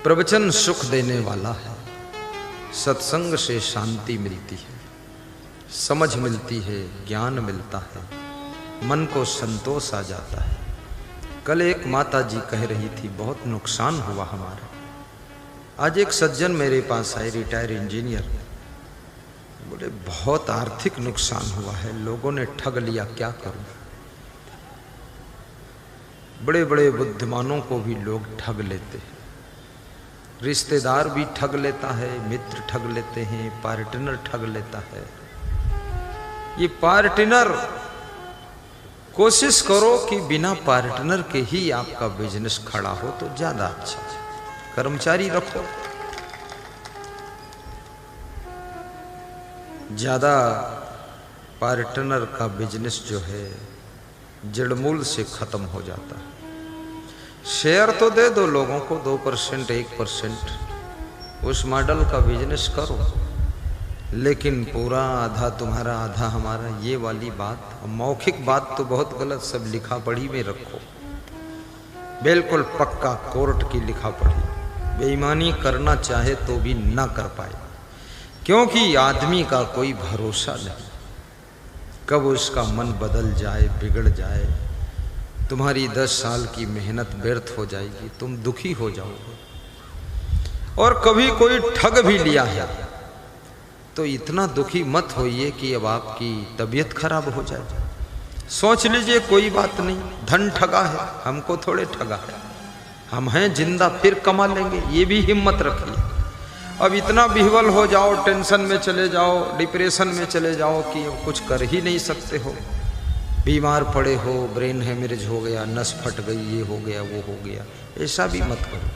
प्रवचन सुख देने वाला है, सत्संग से शांति मिलती है, समझ मिलती है, ज्ञान मिलता है, मन को संतोष आ जाता है। कल एक माता जी कह रही थी बहुत नुकसान हुआ हमारा। आज एक सज्जन मेरे पास आए, रिटायर इंजीनियर, बोले बहुत आर्थिक नुकसान हुआ है, लोगों ने ठग लिया, क्या करूं। बड़े बड़े बुद्धिमानों को भी लोग ठग लेते हैं, रिश्तेदार भी ठग लेता है, मित्र ठग लेते हैं, पार्टनर ठग लेता है। ये पार्टनर, कोशिश करो कि बिना पार्टनर के ही आपका बिजनेस खड़ा हो तो ज्यादा अच्छा है। कर्मचारी रखो, ज्यादा पार्टनर का बिजनेस जो है जड़मूल से खत्म हो जाता है। शेयर तो दे दो लोगों को, 2%, 1%, उस मॉडल का बिजनेस करो, लेकिन पूरा आधा तुम्हारा आधा हमारा, ये वाली बात, मौखिक बात तो बहुत गलत, सब लिखा पढ़ी में रखो, बिल्कुल पक्का कोर्ट की लिखा पढ़ी। बेईमानी करना चाहे तो भी ना कर पाए, क्योंकि आदमी का कोई भरोसा नहीं, कब उसका मन बदल जाए, बिगड़ जाए, तुम्हारी 10 साल की मेहनत व्यर्थ हो जाएगी, तुम दुखी हो जाओगे। और कभी कोई ठग भी लिया है तो इतना दुखी मत होइए कि अब आपकी तबीयत खराब हो जाए। सोच लीजिए कोई बात नहीं, धन ठगा है, हमको थोड़े ठगा है, हम हैं जिंदा, फिर कमा लेंगे, ये भी हिम्मत रखिए। अब इतना बिहवल हो जाओ, टेंशन में चले जाओ, डिप्रेशन में चले जाओ कि कुछ कर ही नहीं सकते हो, बीमार पड़े हो, ब्रेन हेमरेज हो गया, नस फट गई, ये हो गया, वो हो गया, ऐसा भी मत करो।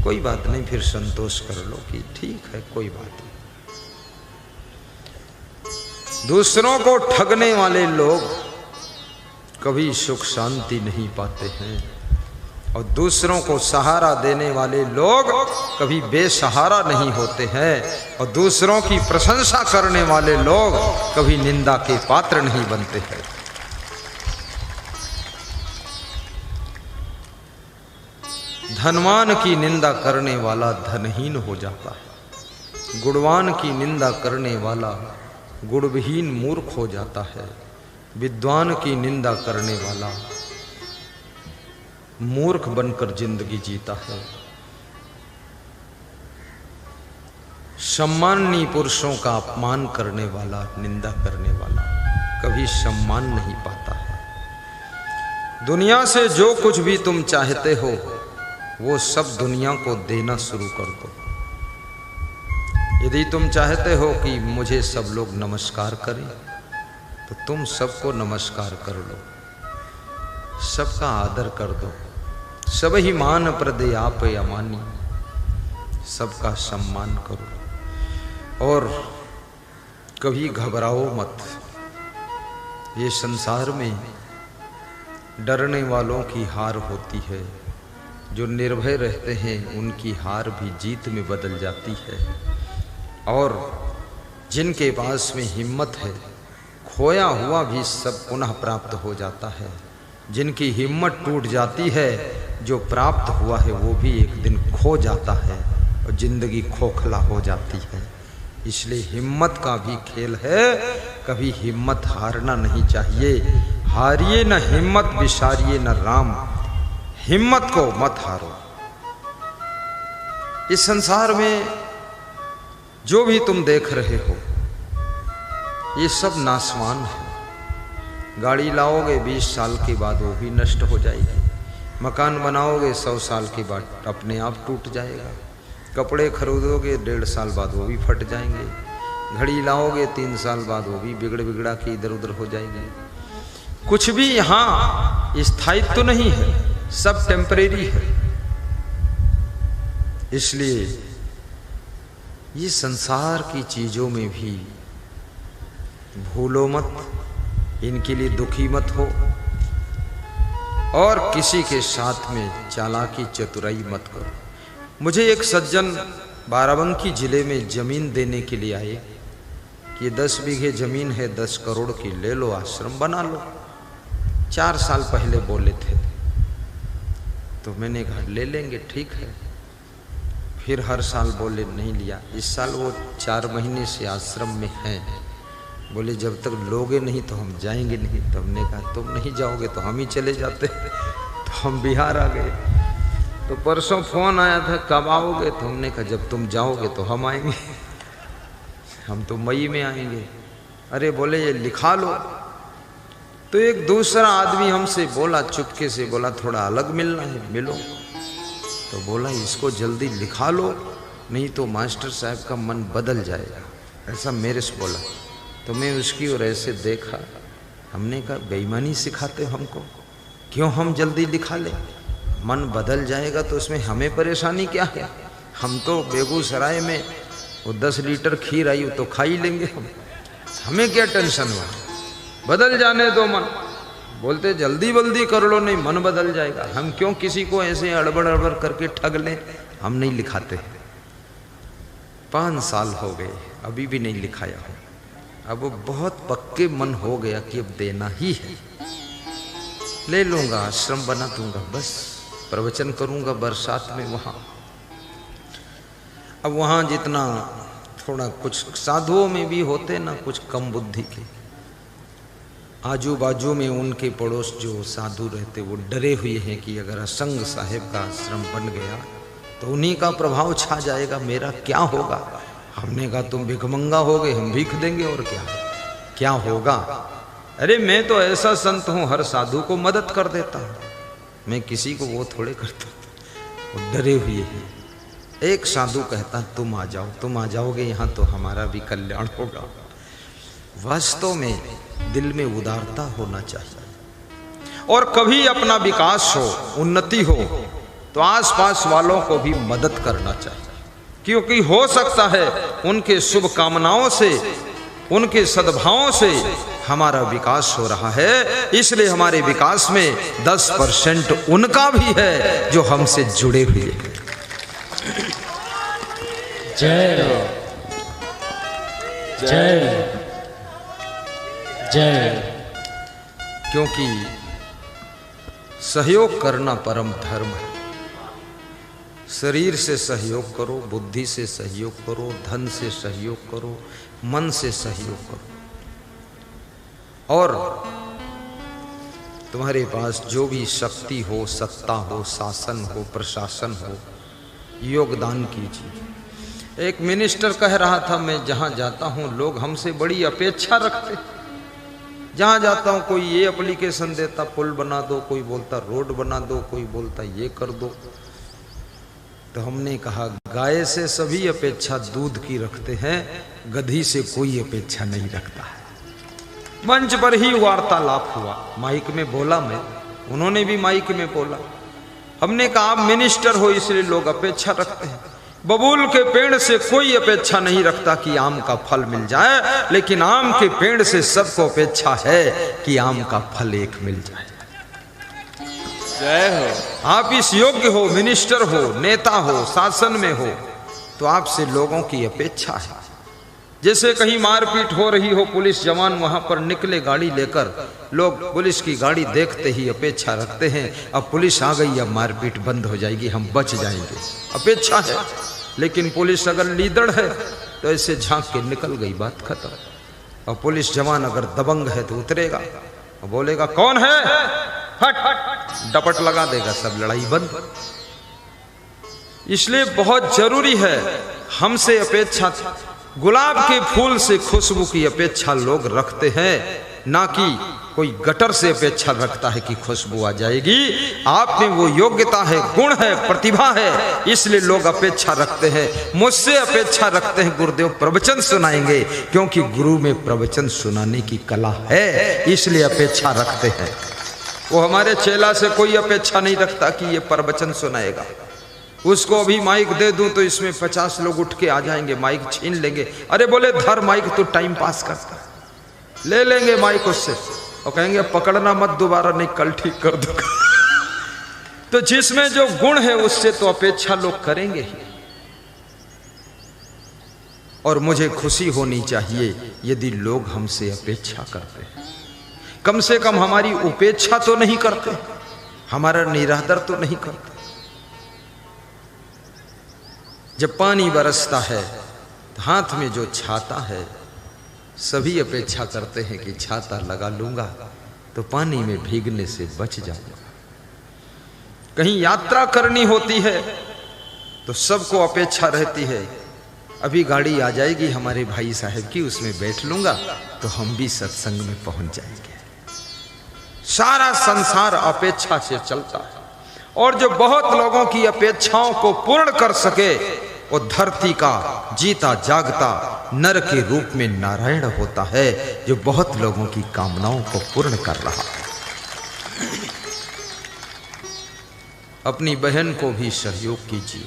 कोई बात नहीं, फिर संतोष कर लो कि ठीक है, कोई बात नहीं। दूसरों को ठगने वाले लोग कभी सुख शांति नहीं पाते हैं, और दूसरों को सहारा देने वाले लोग कभी बेसहारा नहीं होते हैं, और दूसरों की प्रशंसा करने वाले लोग कभी निंदा के पात्र नहीं बनते हैं। धनवान की निंदा करने वाला धनहीन हो जाता है, गुणवान की निंदा करने वाला गुणविहीन मूर्ख हो जाता है, विद्वान की निंदा करने वाला मूर्ख बनकर जिंदगी जीता है। सम्माननीय पुरुषों का अपमान करने वाला, निंदा करने वाला कभी सम्मान नहीं पाता है। दुनिया से जो कुछ भी तुम चाहते हो वो सब दुनिया को देना शुरू कर दो। यदि तुम चाहते हो कि मुझे सब लोग नमस्कार करें तो तुम सबको नमस्कार कर लो, सबका आदर कर दो, सब ही मान प्रदे आप अमानी, सबका सम्मान करो। और कभी घबराओ मत, ये संसार में डरने वालों की हार होती है, जो निर्भय रहते हैं उनकी हार भी जीत में बदल जाती है। और जिनके पास में हिम्मत है, खोया हुआ भी सब पुनः प्राप्त हो जाता है। जिनकी हिम्मत टूट जाती है, जो प्राप्त हुआ है वो भी एक दिन खो जाता है और जिंदगी खोखला हो जाती है। इसलिए हिम्मत का भी खेल है, कभी हिम्मत हारना नहीं चाहिए। हारिए न हिम्मत, विसारिए न राम, हिम्मत को मत हारो। इस संसार में जो भी तुम देख रहे हो ये सब नासवान है। गाड़ी लाओगे 20 साल के बाद वो भी नष्ट हो जाएगी, मकान बनाओगे 100 साल के बाद अपने आप टूट जाएगा, कपड़े खरीदोगे 1.5 साल बाद वो भी फट जाएंगे, घड़ी लाओगे 3 साल बाद वो भी बिगड़ा के इधर उधर हो जाएगी। कुछ भी यहाँ स्थायित्व तो नहीं है, सब टेम्परेरी है। इसलिए ये संसार की चीजों में भी भूलो मत, इनके लिए दुखी मत हो, और किसी के साथ में चालाकी चतुराई मत करो। मुझे एक सज्जन बाराबंकी जिले में जमीन देने के लिए आए कि 10 बीघे जमीन है, 10 करोड़ की, ले लो, आश्रम बना लो। 4 साल पहले बोले थे, तो मैंने कहा ले लेंगे, ठीक है। फिर हर साल बोले नहीं लिया। इस साल वो 4 महीने से आश्रम में हैं। बोले जब तक लोगे नहीं तो हम जाएंगे नहीं। तो हमने कहा तुम नहीं जाओगे तो हम ही चले जाते। तो हम बिहार आ गए। तो परसों फोन आया था कब आओगे, तो हमने कहा जब तुम जाओगे तो हम आएंगे, हम तो मई में आएंगे। अरे बोले ये लिखा लो। तो एक दूसरा आदमी हमसे बोला, चुपके से बोला थोड़ा अलग मिलना है, मिलो। तो बोला इसको जल्दी लिखा लो नहीं तो मास्टर साहब का मन बदल जाएगा, ऐसा मेरे से बोला। तो मैं उसकी ओर ऐसे देखा, हमने कहा बेईमानी सिखाते हो हमको, क्यों हम जल्दी लिखा ले? मन बदल जाएगा तो उसमें हमें परेशानी क्या है? हम तो बेगूसराय में वो 10 लीटर खीर आई तो खा ही लेंगे हम, हमें क्या टेंशन हुआ? बदल जाने दो मन। बोलते जल्दी जल्दी कर लो नहीं मन बदल जाएगा। हम क्यों किसी को ऐसे अड़बड़ अड़बड़ करके ठग लें? हम नहीं लिखाते। 5 साल हो गए अभी भी नहीं लिखाया हूँ। अब वो बहुत पक्के मन हो गया कि अब देना ही है। ले लूँगा, आश्रम बना दूंगा, बस प्रवचन करूँगा बरसात में वहाँ। अब वहाँ जितना थोड़ा कुछ साधुओं में भी होते ना कुछ कम बुद्धि के, आजू बाजू में उनके पड़ोस जो साधु रहते वो डरे हुए हैं कि अगर असंग साहेब का आश्रम बन गया तो उन्हीं का प्रभाव छा जाएगा, मेरा क्या होगा? हमने कहा तुम भिखमंगा हो गए, हम भीख देंगे और क्या होगा? अरे मैं तो ऐसा संत हूँ हर साधु को मदद कर देता हूँ, मैं किसी को वो थोड़े करता। वो डरे हुए हैं। एक साधु कहता तुम आ जाओ, तुम आ जाओगे यहाँ तो हमारा भी कल्याण होगा। वास्तव में दिल में उदारता होना चाहिए और कभी अपना विकास हो, उन्नति हो तो आसपास वालों को भी मदद करना चाहिए, क्योंकि हो सकता है उनके शुभ कामनाओं से, उनके सद्भावों से हमारा विकास हो रहा है। इसलिए हमारे विकास में 10% उनका भी है जो हमसे जुड़े हुए हैं। जय जय जय। क्योंकि सहयोग करना परम धर्म है। शरीर से सहयोग करो, बुद्धि से सहयोग करो, धन से सहयोग करो, मन से सहयोग करो, और तुम्हारे पास जो भी शक्ति हो, सत्ता हो, शासन हो, प्रशासन हो, योगदान कीजिए। एक मिनिस्टर कह रहा था मैं जहाँ जाता हूँ लोग हमसे बड़ी अपेक्षा रखते। जहाँ जाता हूँ कोई ये एप्लीकेशन देता पुल बना दो, कोई बोलता रोड बना दो, कोई बोलता ये कर दो। तो हमने कहा गाय से सभी अपेक्षा दूध की रखते हैं, गधी से कोई अपेक्षा नहीं रखता है। मंच पर ही वार्तालाप हुआ, माइक में बोला मैं, उन्होंने भी माइक में बोला। हमने कहा आप मिनिस्टर हो इसलिए लोग अपेक्षा रखते हैं। बबूल के पेड़ से कोई अपेक्षा नहीं रखता कि आम का फल मिल जाए, लेकिन आम के पेड़ से सबको अपेक्षा है कि आम का फल एक मिल जाए। जय हो। आप इस योग्य हो, मिनिस्टर हो, नेता हो, शासन में हो, तो आपसे लोगों की अपेक्षा है। जैसे कहीं मारपीट हो रही हो, पुलिस जवान वहां पर निकले गाड़ी लेकर, लोग पुलिस की गाड़ी देखते ही अपेक्षा रखते हैं अब पुलिस आ गई, अब मारपीट बंद हो जाएगी, हम बच जाएंगे, अपेक्षा है। लेकिन पुलिस अगर लीदड़ है तो ऐसे झांक के निकल गई, बात खत्म। और पुलिस जवान अगर दबंग है तो उतरेगा और बोलेगा कौन है, हट हट, डपट लगा देगा, सब लड़ाई बंद। इसलिए बहुत जरूरी है हमसे अपेक्षा, गुलाब के फूल से खुशबू की अपेक्षा लोग रखते हैं, ना कि कोई गटर से अपेक्षा रखता है कि खुशबू आ जाएगी। आप में वो योग्यता है, गुण है, प्रतिभा है, इसलिए लोग अपेक्षा रखते हैं। मुझसे अपेक्षा रखते हैं गुरुदेव प्रवचन सुनाएंगे, क्योंकि गुरु में प्रवचन सुनाने की कला है, इसलिए अपेक्षा रखते हैं। वो हमारे चेला से कोई अपेक्षा नहीं रखता कि ये प्रवचन सुनाएगा। उसको अभी माइक दे दूं तो इसमें 50 लोग उठ के आ जाएंगे, माइक छीन लेंगे। अरे बोले धर माइक, तो टाइम पास करता, ले लेंगे माइक उससे और कहेंगे पकड़ना मत, दोबारा नहीं, कल ठीक कर दूंगा। तो जिसमें जो गुण है उससे तो अपेक्षा लोग करेंगे ही। और मुझे खुशी होनी चाहिए यदि लोग हमसे अपेक्षा करते हैं, कम से कम हमारी उपेक्षा तो नहीं करते, हमारा निरादर तो नहीं करते। जब पानी बरसता है तो हाथ में जो छाता है, सभी अपेक्षा करते हैं कि छाता लगा लूंगा तो पानी में भीगने से बच जाऊंगा। कहीं यात्रा करनी होती है तो सबको अपेक्षा रहती है अभी गाड़ी आ जाएगी हमारे भाई साहब की, उसमें बैठ लूंगा तो हम भी सत्संग में पहुंच जाएंगे। सारा संसार अपेक्षा से चलता है, और जो बहुत लोगों की अपेक्षाओं को पूर्ण कर सके वो धरती का जीता जागता नर के रूप में नारायण होता है, जो बहुत लोगों की कामनाओं को पूर्ण कर रहा है। अपनी बहन को भी सहयोग कीजिए,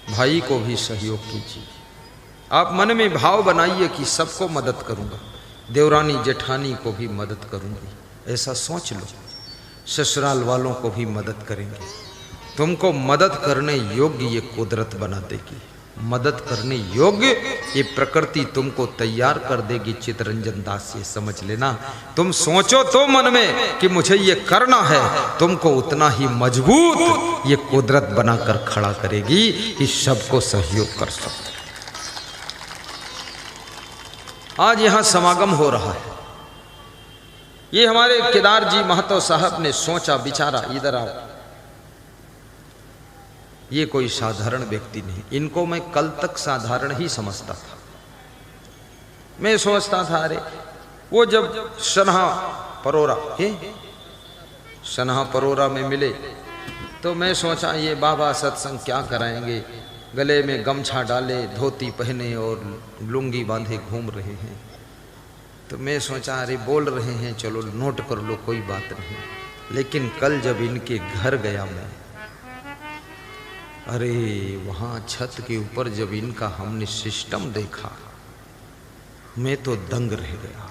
भाई को भी सहयोग कीजिए। आप मन में भाव बनाइए कि सबको मदद करूंगा, देवरानी जेठानी को भी मदद करूंगी, ऐसा सोच लो। ससुराल वालों को भी मदद करेंगे। तुमको मदद करने योग्य ये कुदरत बना देगी, मदद करने योग्य ये प्रकृति तुमको तैयार कर देगी। चितरंजन दास ये समझ लेना, तुम सोचो तो मन में कि मुझे ये करना है, तुमको उतना ही मजबूत ये कुदरत बनाकर खड़ा करेगी कि सबको सहयोग कर सको। आज यहां समागम हो रहा है, ये हमारे केदार जी महतो साहब ने सोचा विचारा, इधर आओ, ये कोई साधारण व्यक्ति नहीं, इनको मैं कल तक साधारण ही समझता था। मैं सोचता था अरे वो जब सन्हा परोरा में मिले तो मैं सोचा ये बाबा सत्संग क्या कराएंगे, गले में गमछा डाले, धोती पहने और लुंगी बांधे घूम रहे हैं। तो मैं सोचा अरे बोल रहे हैं चलो नोट कर लो, कोई बात नहीं। लेकिन कल जब इनके घर गया मैं, अरे वहाँ छत के ऊपर जब इनका हमने सिस्टम देखा, मैं तो दंग रह गया।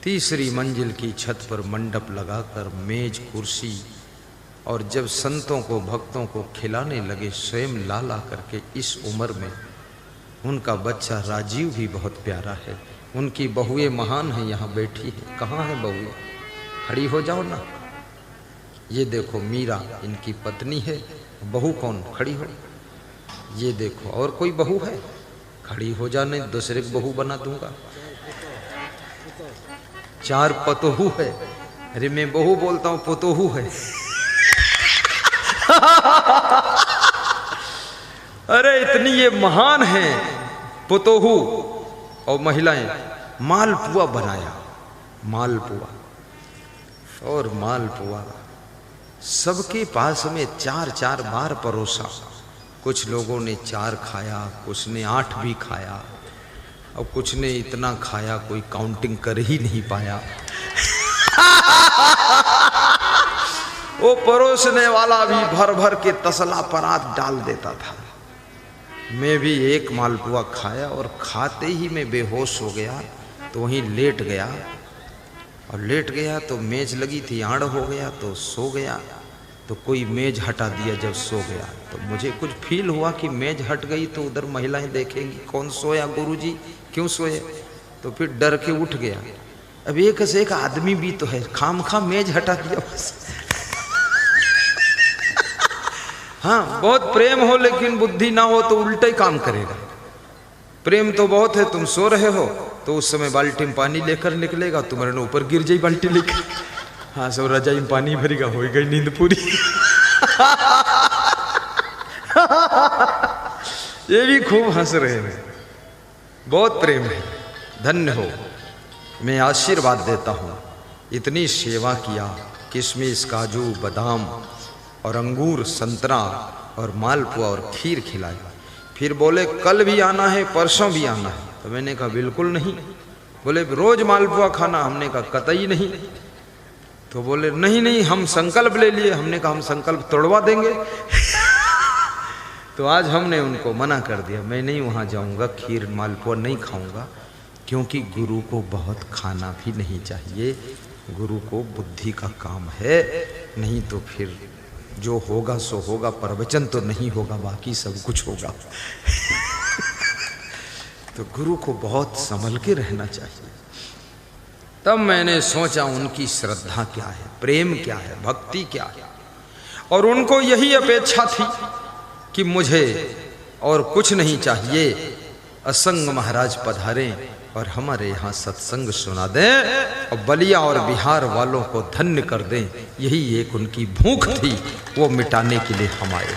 तीसरी मंजिल की छत पर मंडप लगाकर मेज कुर्सी, और जब संतों को भक्तों को खिलाने लगे स्वयं ला ला करके। इस उम्र में उनका बच्चा राजीव भी बहुत प्यारा है, उनकी बहुएं महान है, यहाँ बैठी है। कहाँ है बहुएं? खड़ी हो जाओ ना। ये देखो मीरा इनकी पत्नी है, बहू कौन? खड़ी हो। ये देखो और कोई बहू है? खड़ी हो जाने, दूसरे को बहू बना दूंगा। 4 पतोहू है। अरे मैं बहू बोलता हूं, पतोहू है। अरे इतनी ये महान है पतोहू। और महिलाएं मालपुआ बनाया, मालपुआ और मालपुआ सबके पास में 4-4 बार परोसा। कुछ लोगों ने 4 खाया, कुछ ने 8 भी खाया, और कुछ ने इतना खाया कोई काउंटिंग कर ही नहीं पाया। वो परोसने वाला भी भर भर के तसला परात डाल देता था। मैं भी एक मालपुआ खाया और खाते ही मैं बेहोश हो गया, तो वहीं लेट गया। और लेट गया तो मेज लगी थी, आड़ हो गया तो सो गया। तो कोई मेज हटा दिया जब सो गया, तो मुझे कुछ फील हुआ कि मेज हट गई तो उधर महिलाएं देखेंगी कौन सोया, गुरुजी क्यों सोए। तो फिर डर के उठ गया। अब एक से एक आदमी भी तो है, खामखा मेज हटा दिया बस। हाँ, बहुत प्रेम हो लेकिन बुद्धि ना हो तो उल्टा ही काम करेगा। प्रेम तो बहुत है, तुम सो रहे हो तो उस समय बाल्टी में पानी लेकर निकलेगा, तुम्हारे ऊपर गिर जाए बाल्टी लेकर। हाँ, सब रजाई में पानी भरेगा, हो गई नींद पूरी। ये भी खूब हंस रहे हैं, बहुत प्रेम है। धन्य हो, मैं आशीर्वाद देता हूँ। इतनी सेवा किया, किशमिश काजू बादाम और अंगूर संतरा और मालपुआ और खीर खिलाई। फिर बोले कल भी आना है, परसों भी आना है। तो मैंने कहा बिल्कुल नहीं। बोले रोज मालपुआ खाना? हमने कहा कतई नहीं। तो बोले नहीं नहीं हम संकल्प ले लिए। हमने कहा हम संकल्प तोड़वा देंगे। तो आज हमने उनको मना कर दिया, मैं नहीं वहाँ जाऊँगा, खीर मालपुआ नहीं खाऊँगा, क्योंकि गुरु को बहुत खाना भी नहीं चाहिए। गुरु को बुद्धि का काम है, नहीं तो फिर जो होगा सो होगा, प्रवचन तो नहीं होगा, बाकी सब कुछ होगा। तो गुरु को बहुत संभल के रहना चाहिए। तब मैंने सोचा उनकी श्रद्धा क्या है, प्रेम क्या है, भक्ति क्या है। और उनको यही अपेक्षा थी कि मुझे और कुछ नहीं चाहिए। असंग महाराज पधारें और हमारे यहाँ सत्संग सुना दें और बलिया और बिहार वालों को धन्य कर दें। यही एक उनकी भूख थी, वो मिटाने के लिए हम आए।